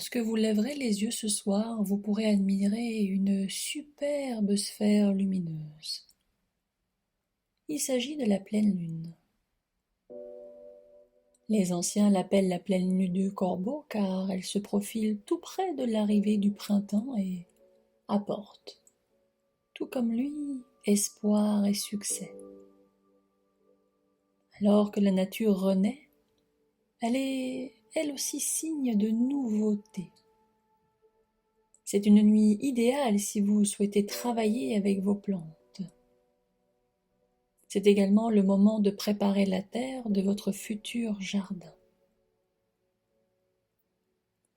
Lorsque vous lèverez les yeux ce soir, vous pourrez admirer une superbe sphère lumineuse. Il s'agit de la pleine lune. Les anciens l'appellent la pleine lune du Corbeau car elle se profile tout près de l'arrivée du printemps et apporte, tout comme lui, espoir et succès. Alors que la nature renaît, elle est elle aussi signe de nouveauté. C'est une nuit idéale si vous souhaitez travailler avec vos plantes. C'est également le moment de préparer la terre de votre futur jardin.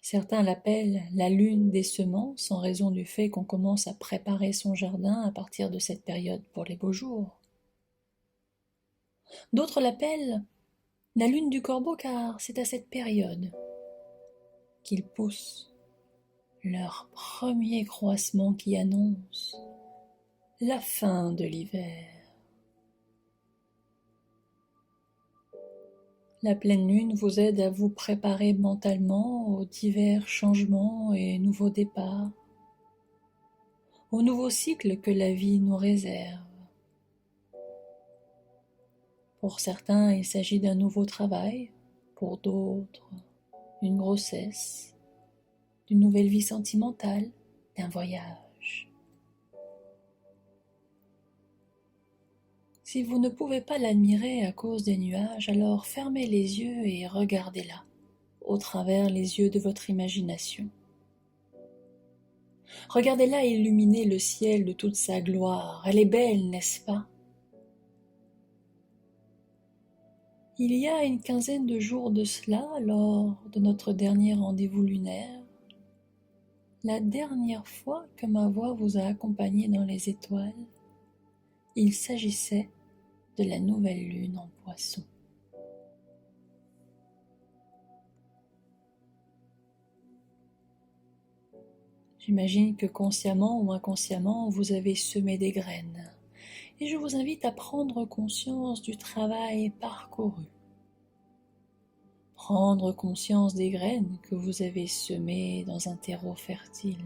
Certains l'appellent la lune des semences en raison du fait qu'on commence à préparer son jardin à partir de cette période pour les beaux jours. D'autres l'appellent la lune du Corbeau car c'est à cette période qu'ils poussent leur premier croissement qui annonce la fin de l'hiver. La pleine lune vous aide à vous préparer mentalement aux divers changements et nouveaux départs, aux nouveaux cycles que la vie nous réserve. Pour certains, il s'agit d'un nouveau travail, pour d'autres, d'une grossesse, d'une nouvelle vie sentimentale, d'un voyage. Si vous ne pouvez pas l'admirer à cause des nuages, alors fermez les yeux et regardez-la au travers les yeux de votre imagination. Regardez-la illuminer le ciel de toute sa gloire. Elle est belle, n'est-ce pas? Il y a une quinzaine de jours de cela, lors de notre dernier rendez-vous lunaire, la dernière fois que ma voix vous a accompagné dans les étoiles, il s'agissait de la nouvelle lune en Poisson. J'imagine que consciemment ou inconsciemment, vous avez semé des graines. Et je vous invite à prendre conscience du travail parcouru. Prendre conscience des graines que vous avez semées dans un terreau fertile.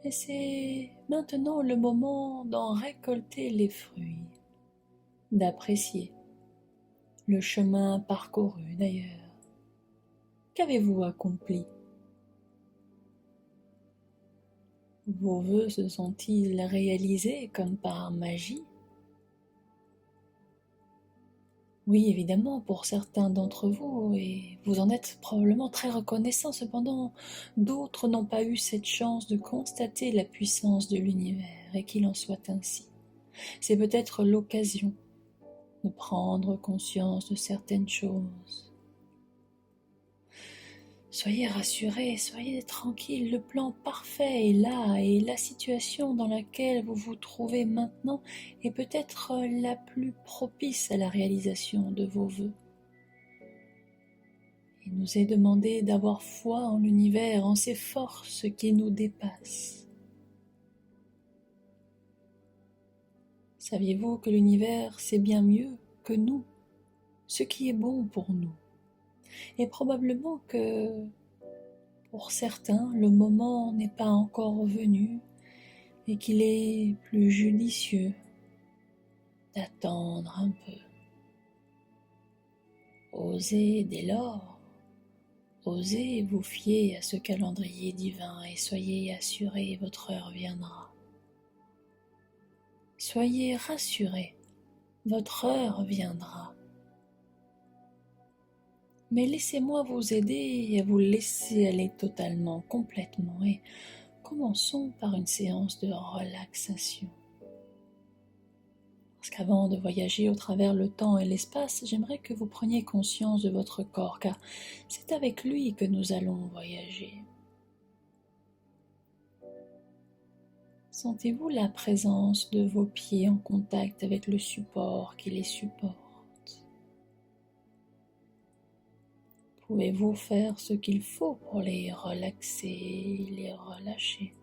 Et c'est maintenant le moment d'en récolter les fruits, d'apprécier le chemin parcouru d'ailleurs. Qu'avez-vous accompli? Vos vœux se sont-ils réalisés comme par magie? Oui, évidemment, pour certains d'entre vous, et vous en êtes probablement très reconnaissants, cependant, d'autres n'ont pas eu cette chance de constater la puissance de l'univers, et qu'il en soit ainsi. C'est peut-être l'occasion de prendre conscience de certaines choses. Soyez rassurés, soyez tranquilles, le plan parfait est là et la situation dans laquelle vous vous trouvez maintenant est peut-être la plus propice à la réalisation de vos vœux. Il nous est demandé d'avoir foi en l'univers, en ces forces qui nous dépassent. Saviez-vous que l'univers sait bien mieux que nous ce qui est bon pour nous? Et probablement que pour certains, le moment n'est pas encore venu et qu'il est plus judicieux d'attendre un peu. Osez dès lors, osez vous fier à ce calendrier divin et soyez assurés, votre heure viendra. Soyez rassurés, votre heure viendra. Mais laissez-moi vous aider à vous laisser aller totalement, complètement, et commençons par une séance de relaxation. Parce qu'avant de voyager au travers le temps et l'espace, j'aimerais que vous preniez conscience de votre corps, car c'est avec lui que nous allons voyager. Sentez-vous la présence de vos pieds en contact avec le support qui les supporte? Pouvez-vous faire ce qu'il faut pour les relaxer, les relâcher?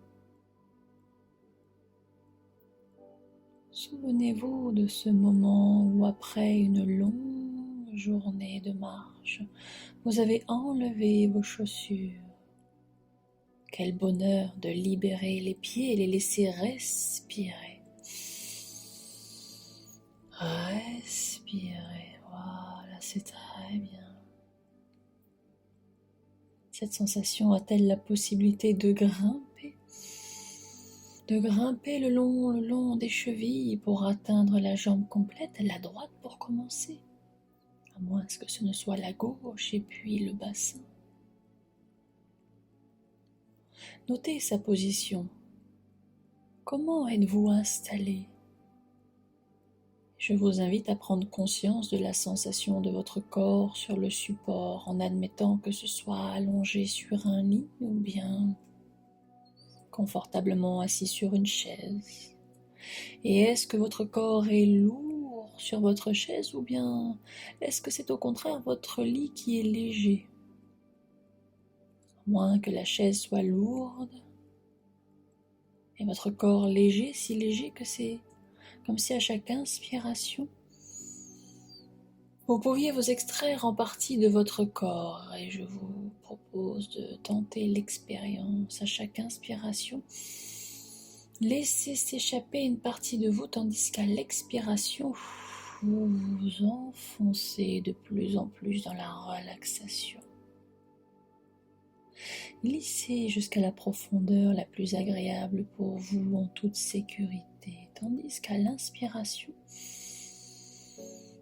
Souvenez-vous de ce moment où après une longue journée de marche, vous avez enlevé vos chaussures. Quel bonheur de libérer les pieds et les laisser respirer. Respirez, voilà, c'est très bien. Cette sensation a-t-elle la possibilité de grimper le long des chevilles pour atteindre la jambe complète, la droite pour commencer, à moins que ce ne soit la gauche et puis le bassin. Notez sa position. Comment êtes-vous installé? Je vous invite à prendre conscience de la sensation de votre corps sur le support en admettant que ce soit allongé sur un lit ou bien confortablement assis sur une chaise. Et est-ce que votre corps est lourd sur votre chaise ou bien est-ce que c'est au contraire votre lit qui est léger? À moins que la chaise soit lourde et votre corps léger, si léger que c'est comme si à chaque inspiration, vous pouviez vous extraire en partie de votre corps et je vous propose de tenter l'expérience à chaque inspiration. Laissez s'échapper une partie de vous tandis qu'à l'expiration, vous vous enfoncez de plus en plus dans la relaxation. Glissez jusqu'à la profondeur la plus agréable pour vous en toute sécurité, tandis qu'à l'inspiration,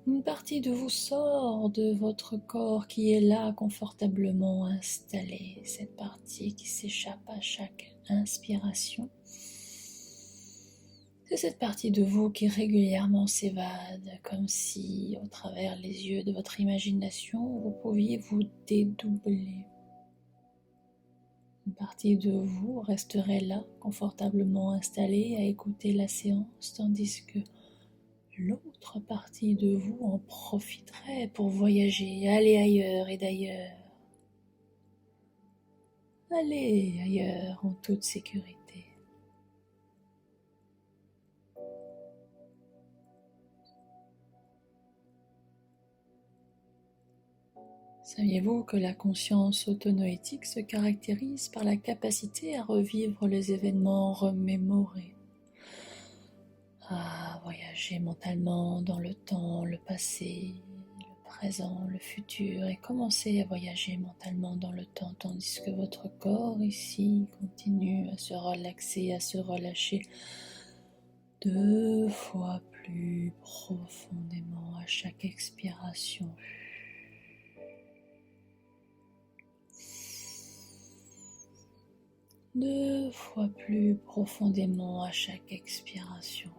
une partie de vous sort de votre corps qui est là confortablement installé. Cette partie qui s'échappe à chaque inspiration. C'est cette partie de vous qui régulièrement s'évade, comme si, au travers les yeux de votre imagination, vous pouviez vous dédoubler. Une partie de vous resterait là, confortablement installée, à écouter la séance, tandis que l'autre partie de vous en profiterait pour voyager, aller ailleurs et d'ailleurs. Allez ailleurs en toute sécurité. Saviez-vous que la conscience autonoétique se caractérise par la capacité à revivre les événements remémorés, à voyager mentalement dans le temps, le passé, le présent, le futur, et commencer à voyager mentalement dans le temps, tandis que votre corps ici continue à se relaxer, à se relâcher 2 fois plus profondément à chaque expiration. Deux fois plus profondément à chaque expiration.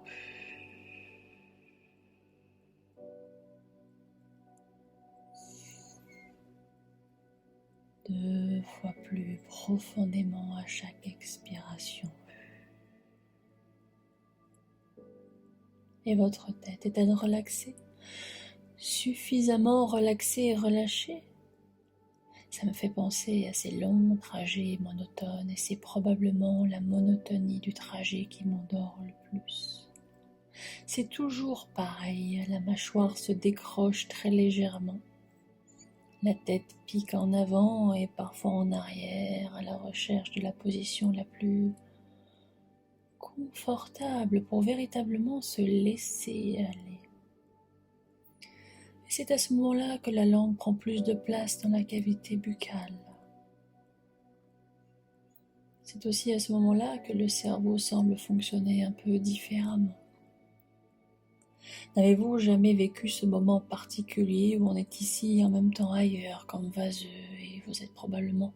Deux fois plus profondément à chaque expiration. Et votre tête est-elle relaxée? Suffisamment relaxée et relâchée? Ça me fait penser à ces longs trajets monotones et c'est probablement la monotonie du trajet qui m'endort le plus. C'est toujours pareil, la mâchoire se décroche très légèrement. La tête pique en avant et parfois en arrière à la recherche de la position la plus confortable pour véritablement se laisser aller. Et c'est à ce moment-là que la langue prend plus de place dans la cavité buccale. C'est aussi à ce moment-là que le cerveau semble fonctionner un peu différemment. N'avez-vous jamais vécu ce moment particulier où on est ici et en même temps ailleurs comme vaseux et vous êtes probablement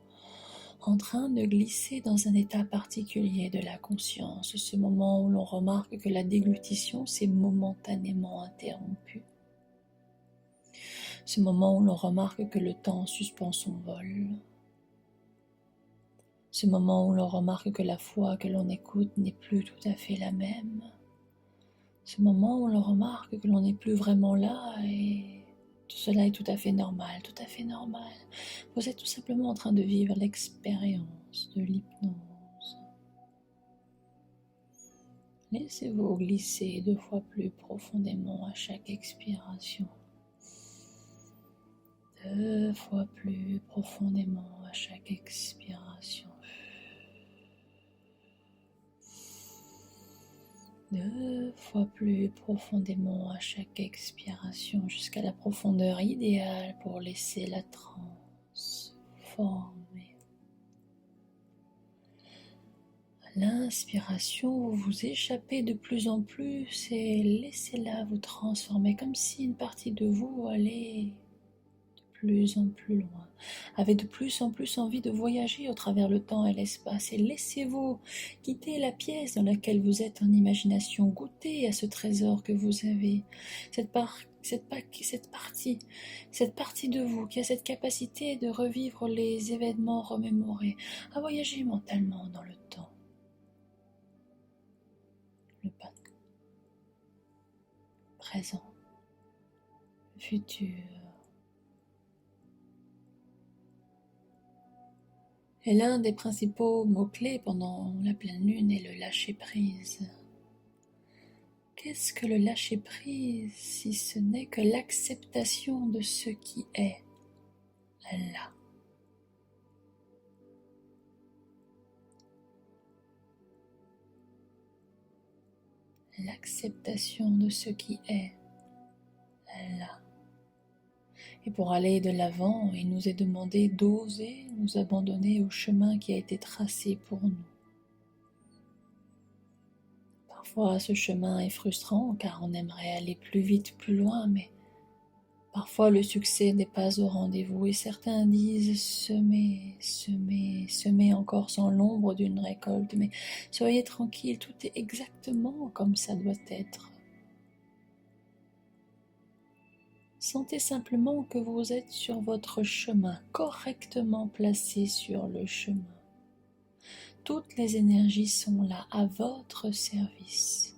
en train de glisser dans un état particulier de la conscience, ce moment où l'on remarque que la déglutition s'est momentanément interrompue, ce moment où l'on remarque que le temps suspend son vol, ce moment où l'on remarque que la foi que l'on écoute n'est plus tout à fait la même, ce moment où l'on remarque que l'on n'est plus vraiment là et tout cela est tout à fait normal, tout à fait normal. Vous êtes tout simplement en train de vivre l'expérience de l'hypnose. Laissez-vous glisser 2 fois plus profondément à chaque expiration. 2 fois plus profondément à chaque expiration. 2 fois plus profondément à chaque expiration jusqu'à la profondeur idéale pour laisser la transe former. À l'inspiration, vous vous échappez de plus en plus et laissez-la vous transformer comme si une partie de vous allait plus en plus loin, avez de plus en plus envie de voyager au travers le temps et l'espace, et laissez-vous quitter la pièce dans laquelle vous êtes en imagination, goûter à ce trésor que vous avez, cette partie de vous qui a cette capacité de revivre les événements remémorés, à voyager mentalement dans le temps, le passé, présent, le futur. Et l'un des principaux mots-clés pendant la pleine lune est le lâcher-prise. Qu'est-ce que le lâcher-prise si ce n'est que l'acceptation de ce qui est là? L'acceptation de ce qui est là. Et pour aller de l'avant, il nous est demandé d'oser nous abandonner au chemin qui a été tracé pour nous. Parfois, ce chemin est frustrant car on aimerait aller plus vite, plus loin, mais parfois le succès n'est pas au rendez-vous et certains disent semer encore sans l'ombre d'une récolte, mais soyez tranquille, tout est exactement comme ça doit être. Sentez simplement que vous êtes sur votre chemin, correctement placé sur le chemin. Toutes les énergies sont là, à votre service.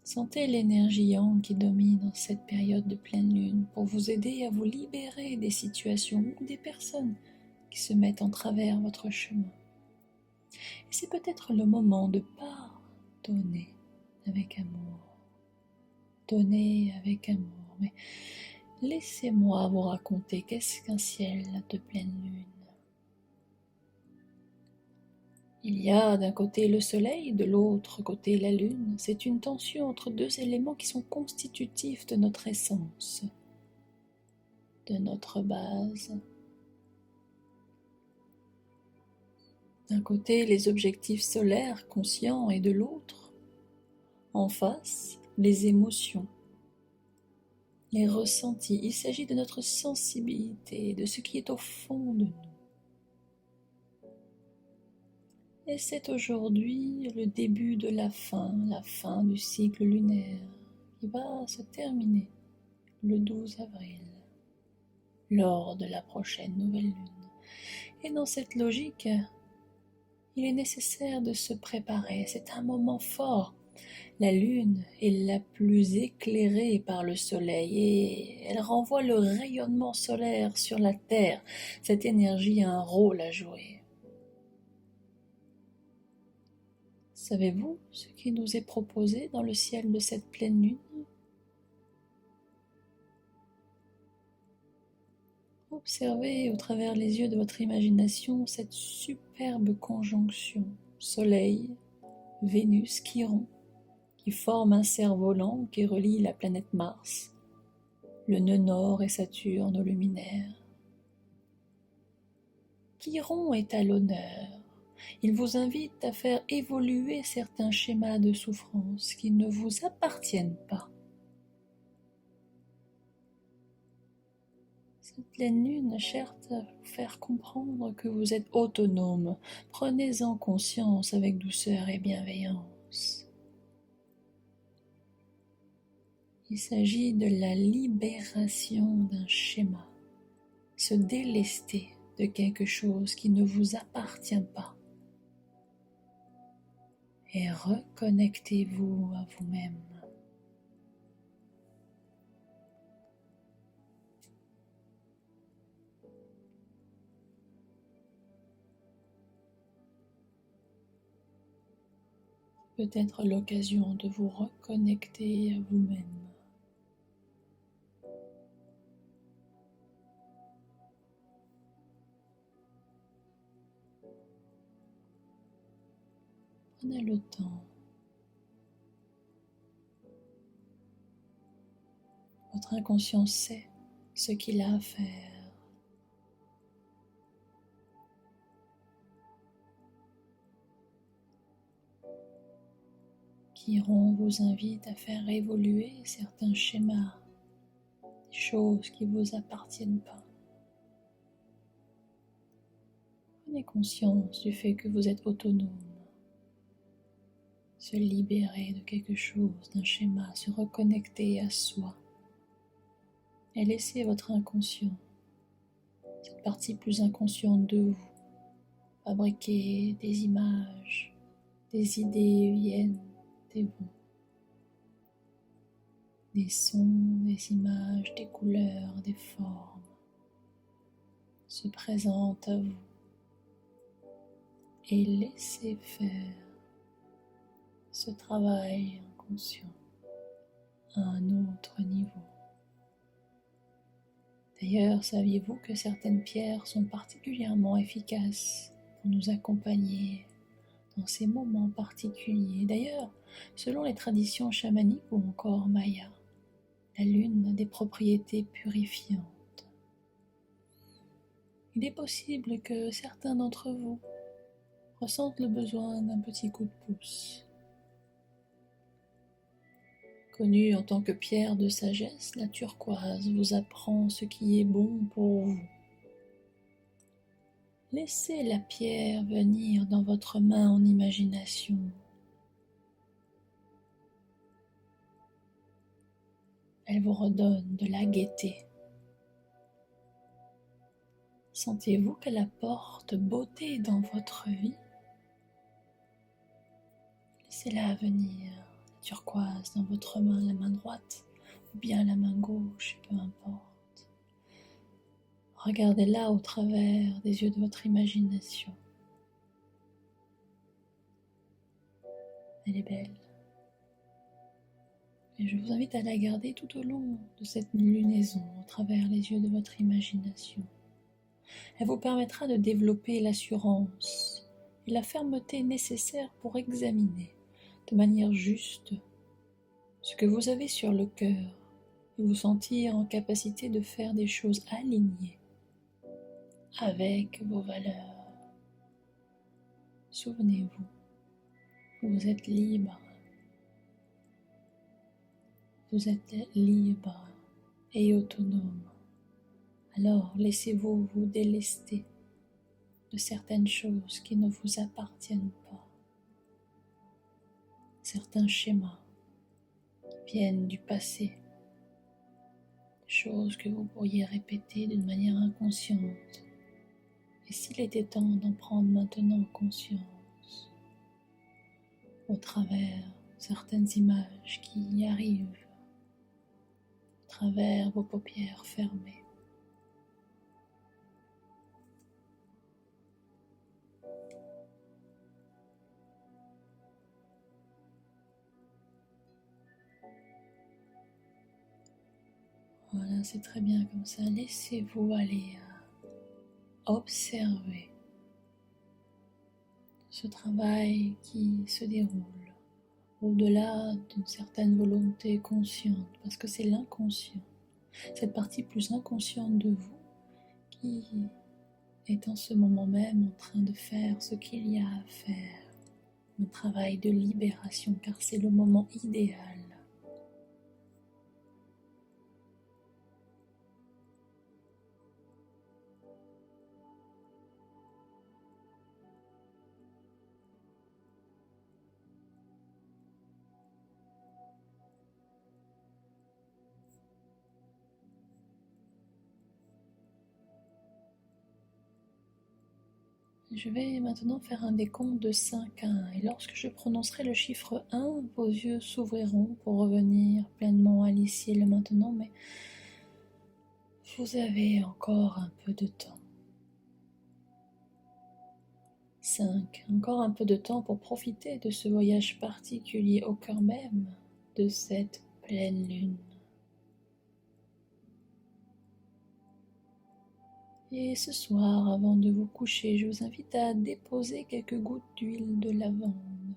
Sentez l'énergie yang qui domine dans cette période de pleine lune pour vous aider à vous libérer des situations ou des personnes qui se mettent en travers votre chemin. Et c'est peut-être le moment de pardonner avec amour. Donner avec amour. Mais laissez-moi vous raconter qu'est-ce qu'un ciel de pleine lune. Il y a d'un côté le soleil, de l'autre côté la lune. C'est une tension entre deux éléments qui sont constitutifs de notre essence, de notre base. D'un côté, les objectifs solaires conscients et de l'autre, en face, les émotions, les ressentis. Il s'agit de notre sensibilité, de ce qui est au fond de nous. Et c'est aujourd'hui le début de la fin du cycle lunaire qui va se terminer le 12 avril, lors de la prochaine nouvelle lune. Et dans cette logique, il est nécessaire de se préparer. C'est un moment fort. La lune est la plus éclairée par le soleil et elle renvoie le rayonnement solaire sur la terre. Cette énergie a un rôle à jouer. Savez-vous ce qui nous est proposé dans le ciel de cette pleine lune? Observez au travers les yeux de votre imagination cette superbe conjonction Soleil-Vénus-Chiron qui forme un cerf-volant qui relie la planète Mars, le nœud nord et Saturne au luminaire. Chiron est à l'honneur. Il vous invite à faire évoluer certains schémas de souffrance qui ne vous appartiennent pas. Cette pleine lune cherche à vous faire comprendre que vous êtes autonome. Prenez-en conscience avec douceur et bienveillance. Il s'agit de la libération d'un schéma, se délester de quelque chose qui ne vous appartient pas. Et reconnectez-vous à vous-même. Peut-être l'occasion de vous reconnecter à vous-même. Prenez le temps. Votre inconscient sait ce qu'il a à faire. Chiron vous invite à faire évoluer certains schémas, des choses qui ne vous appartiennent pas. Prenez conscience du fait que vous êtes autonome. Se libérer de quelque chose, d'un schéma, se reconnecter à soi et laisser votre inconscient, cette partie plus inconsciente de vous, fabriquer des images, des idées viennent de vous, des sons, des images, des couleurs, des formes se présentent à vous et laissez faire ce travail inconscient à un autre niveau. D'ailleurs, saviez-vous que certaines pierres sont particulièrement efficaces pour nous accompagner dans ces moments particuliers? D'ailleurs, selon les traditions chamaniques ou encore mayas, la lune a des propriétés purifiantes. Il est possible que certains d'entre vous ressentent le besoin d'un petit coup de pouce. Connue en tant que pierre de sagesse, la turquoise vous apprend ce qui est bon pour vous. Laissez la pierre venir dans votre main en imagination. Elle vous redonne de la gaieté. Sentez-vous qu'elle apporte beauté dans votre vie? Laissez-la venir, la turquoise dans votre main, la main droite ou bien la main gauche, peu importe. Regardez-la au travers des yeux de votre imagination. Elle est belle. Et je vous invite à la garder tout au long de cette lunaison, au travers les yeux de votre imagination. Elle vous permettra de développer l'assurance et la fermeté nécessaires pour examiner de manière juste ce que vous avez sur le cœur et vous sentir en capacité de faire des choses alignées avec vos valeurs. Souvenez-vous, vous êtes libre. Vous êtes libre et autonome. Alors laissez-vous vous délester de certaines choses qui ne vous appartiennent pas. Certains schémas qui viennent du passé, des choses que vous pourriez répéter d'une manière inconsciente. Et s'il était temps d'en prendre maintenant conscience, au travers certaines images qui y arrivent, au travers vos paupières fermées. Voilà, c'est très bien comme ça. Laissez-vous aller à observer ce travail qui se déroule au-delà d'une certaine volonté consciente, parce que c'est l'inconscient, cette partie plus inconsciente de vous qui est en ce moment même en train de faire ce qu'il y a à faire, un travail de libération, car c'est le moment idéal. Je vais maintenant faire un décompte de 5 à 1 et lorsque je prononcerai le chiffre 1, vos yeux s'ouvriront pour revenir pleinement à l'ici et le maintenant, mais vous avez encore un peu de temps. 5. Encore un peu de temps pour profiter de ce voyage particulier au cœur même de cette pleine lune. Et ce soir, avant de vous coucher, je vous invite à déposer quelques gouttes d'huile de lavande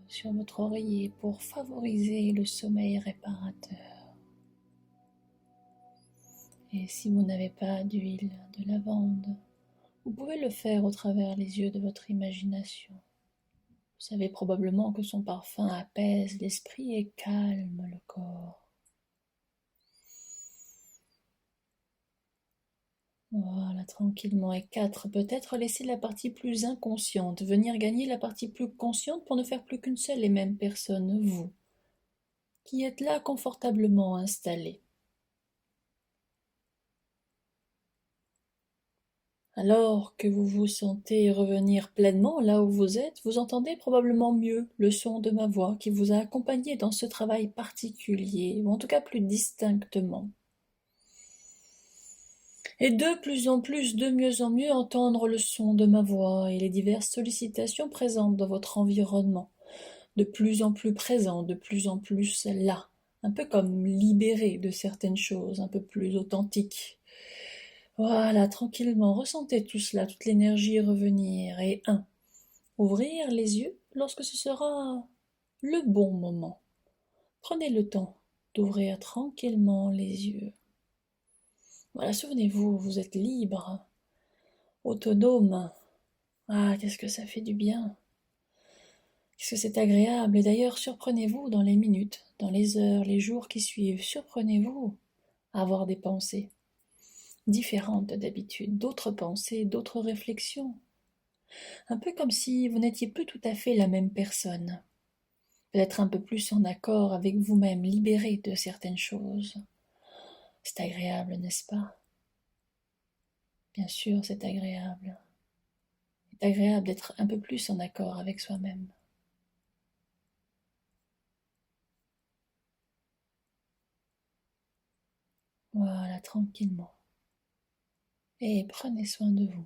sur votre oreiller pour favoriser le sommeil réparateur. Et si vous n'avez pas d'huile de lavande, vous pouvez le faire au travers les yeux de votre imagination. Vous savez probablement que son parfum apaise l'esprit et calme le corps. Voilà, tranquillement. Et 4, peut-être laisser la partie plus inconsciente venir gagner la partie plus consciente pour ne faire plus qu'une seule et même personne, vous, qui êtes là confortablement installé. Alors que vous vous sentez revenir pleinement là où vous êtes, vous entendez probablement mieux le son de ma voix qui vous a accompagné dans ce travail particulier, ou en tout cas plus distinctement. Et de plus en plus, de mieux en mieux entendre le son de ma voix et les diverses sollicitations présentes dans votre environnement, de plus en plus présent, de plus en plus là, un peu comme libéré de certaines choses, un peu plus authentique. Voilà, tranquillement, ressentez tout cela, toute l'énergie revenir. Et ouvrir les yeux lorsque ce sera le bon moment. Prenez le temps d'ouvrir tranquillement les yeux. Voilà, souvenez-vous, vous êtes libre, autonome. Ah, qu'est-ce que ça fait du bien. Qu'est-ce que c'est agréable. Et d'ailleurs, surprenez-vous dans les minutes, dans les heures, les jours qui suivent. Surprenez-vous à avoir des pensées différentes d'habitude, d'autres pensées, d'autres réflexions. Un peu comme si vous n'étiez plus tout à fait la même personne. Peut-être un peu plus en accord avec vous-même, libéré de certaines choses. C'est agréable, n'est-ce pas? Bien sûr, c'est agréable. C'est agréable d'être un peu plus en accord avec soi-même. Voilà, tranquillement. Et prenez soin de vous.